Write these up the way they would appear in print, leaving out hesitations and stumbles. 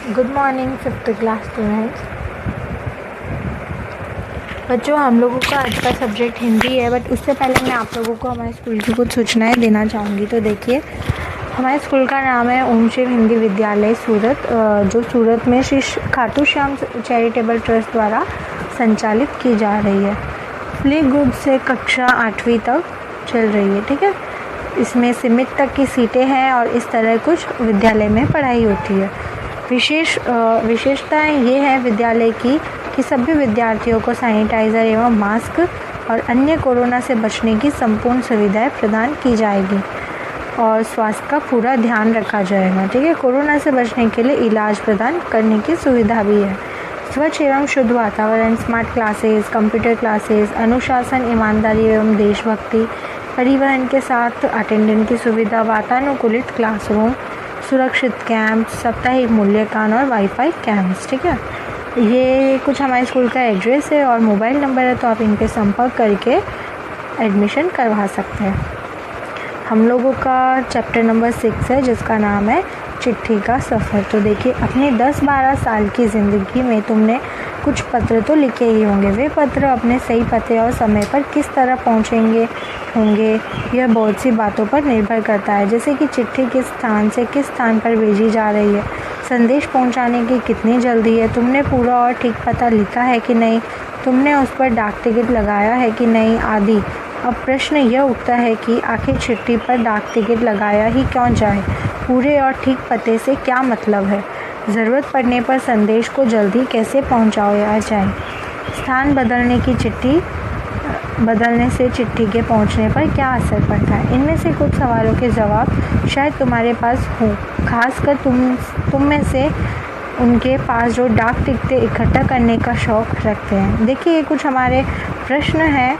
Good morning fifth class students. बच्चों, हम लोगों का आज का सब्जेक्ट हिंदी है, बट उससे पहले मैं आप लोगों को हमारे स्कूल की कुछ सूचनाएं देना चाहूँगी। तो देखिए, हमारे स्कूल का नाम है ओम शिव हिंदी विद्यालय सूरत, जो सूरत में श्री खाटू श्याम चैरिटेबल ट्रस्ट द्वारा संचालित की जा रही है। प्ले ग्रुप से कक्षा 8वीं तक चल रही है। ठीक है, इसमें सीमित तक की सीटें हैं और इस तरह कुछ विद्यालय में पढ़ाई होती है। विशेषताएं ये है विद्यालय की कि सभी विद्यार्थियों को सैनिटाइज़र एवं मास्क और अन्य कोरोना से बचने की संपूर्ण सुविधाएं प्रदान की जाएगी और स्वास्थ्य का पूरा ध्यान रखा जाएगा। ठीक है, कोरोना से बचने के लिए इलाज प्रदान करने की सुविधा भी है। स्वच्छ एवं शुद्ध वातावरण, स्मार्ट क्लासेस, कंप्यूटर क्लासेस, अनुशासन, ईमानदारी एवं देशभक्ति, परिवहन के साथ अटेंडेंट की सुविधा, वातानुकूलित क्लासरूम, सुरक्षित कैंप, साप्ताहिक मूल्यांकन और वाईफाई कैंप्स। ठीक है, ये कुछ हमारे स्कूल का एड्रेस है और मोबाइल नंबर है, तो आप इन पे संपर्क करके एडमिशन करवा सकते हैं। हम लोगों का चैप्टर नंबर 6 है, जिसका नाम है चिट्ठी का सफ़र। तो देखिए, अपने 10-12 साल की ज़िंदगी में तुमने कुछ पत्र तो लिखे ही होंगे। वे पत्र अपने सही पते और समय पर किस तरह पहुंचेंगे होंगे, यह बहुत सी बातों पर निर्भर करता है, जैसे कि चिट्ठी किस स्थान से किस स्थान पर भेजी जा रही है, संदेश पहुंचाने की कितनी जल्दी है, तुमने पूरा और ठीक पता लिखा है कि नहीं, तुमने उस पर डाक टिकट लगाया है कि नहीं, आदि। अब प्रश्न यह उठता है कि आखिर चिट्ठी पर डाक टिकट लगाया ही क्यों जाए, पूरे और ठीक पते से क्या मतलब है, ज़रूरत पड़ने पर संदेश को जल्दी कैसे पहुंचाया जाए, स्थान बदलने से चिट्ठी के पहुंचने पर क्या असर पड़ता है। इनमें से कुछ सवालों के जवाब शायद तुम्हारे पास हो, खासकर तुम में से उनके पास जो डाक टिकटें इकट्ठा करने का शौक़ रखते हैं। देखिए, ये कुछ हमारे प्रश्न हैं,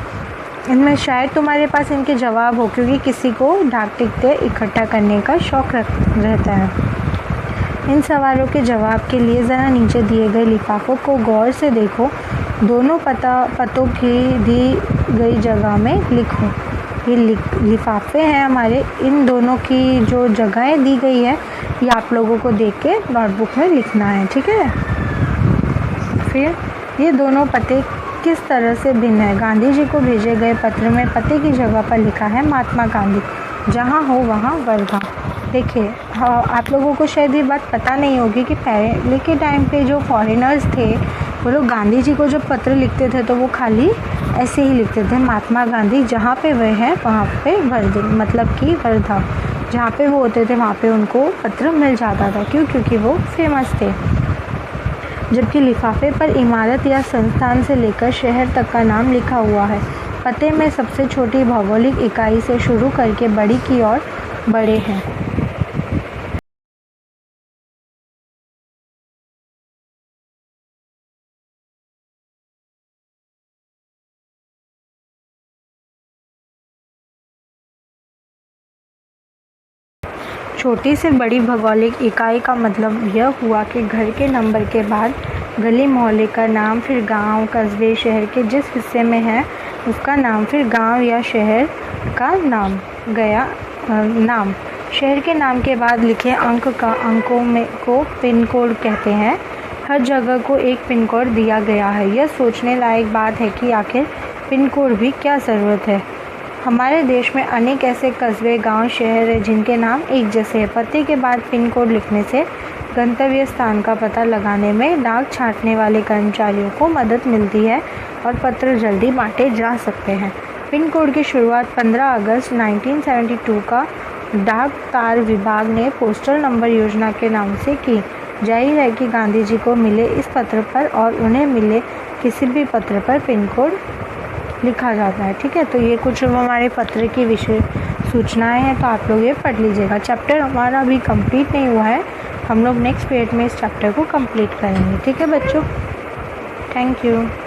इनमें शायद तुम्हारे पास इनके जवाब हो, क्योंकि किसी को डाक टिकटें इकट्ठा करने का शौक़ रहता है। इन सवालों के जवाब के लिए ज़रा नीचे दिए गए लिफाफों को गौर से देखो, दोनों पतों की दी गई जगह में लिखो। ये लिफाफे हैं हमारे, इन दोनों की जो जगहें दी गई है, ये आप लोगों को देख के नोटबुक में लिखना है। ठीक है, फिर ये दोनों पते किस तरह से भिन्न है। गांधी जी को भेजे गए पत्र में पते की जगह पर लिखा है महात्मा गांधी, जहाँ हो वहाँ वर्धा। देखिए, आप लोगों को शायद ये बात पता नहीं होगी कि पहले के टाइम पे जो फॉरेनर्स थे, वो लोग गांधी जी को जब पत्र लिखते थे तो वो खाली ऐसे ही लिखते थे, महात्मा गांधी जहाँ पे वह हैं वहाँ पे वर्धा, मतलब कि वर्धा, जहाँ पे वो होते थे वहाँ पे उनको पत्र मिल जाता था। क्यों? क्योंकि वो फेमस थे। जबकि लिफाफे पर इमारत या संस्थान से लेकर शहर तक का नाम लिखा हुआ है। पते में सबसे छोटी भौगोलिक इकाई से शुरू करके बड़ी की ओर बढ़े हैं। छोटी से बड़ी भौगोलिक इकाई का मतलब यह हुआ कि घर के नंबर के बाद गली मोहल्ले का नाम, फिर गांव, कस्बे, शहर के जिस हिस्से में है उसका नाम, फिर गांव या शहर का नाम नाम। शहर के नाम के बाद लिखे अंकों को पिन कोड कहते हैं। हर जगह को एक पिन कोड दिया गया है। यह सोचने लायक बात है कि आखिर पिन कोड भी क्या ज़रूरत है। हमारे देश में अनेक ऐसे कस्बे, गांव, शहर हैं जिनके नाम एक जैसे हैं। पते के बाद पिन कोड लिखने से गंतव्य स्थान का पता लगाने में डाक छांटने वाले कर्मचारियों को मदद मिलती है और पत्र जल्दी बांटे जा सकते हैं। पिन कोड की शुरुआत 15 अगस्त 1972 का डाक तार विभाग ने पोस्टल नंबर योजना के नाम से की। जाहिर है कि गांधी जी को मिले इस पत्र पर और उन्हें मिले किसी भी पत्र पर पिन कोड लिखा जाता है। ठीक है, तो ये कुछ हमारे पत्र की विषय सूचनाएं हैं, तो आप लोग ये पढ़ लीजिएगा। चैप्टर हमारा अभी कंप्लीट नहीं हुआ है, हम लोग नेक्स्ट पीरियड में इस चैप्टर को कंप्लीट करेंगे। ठीक है बच्चों, थैंक यू।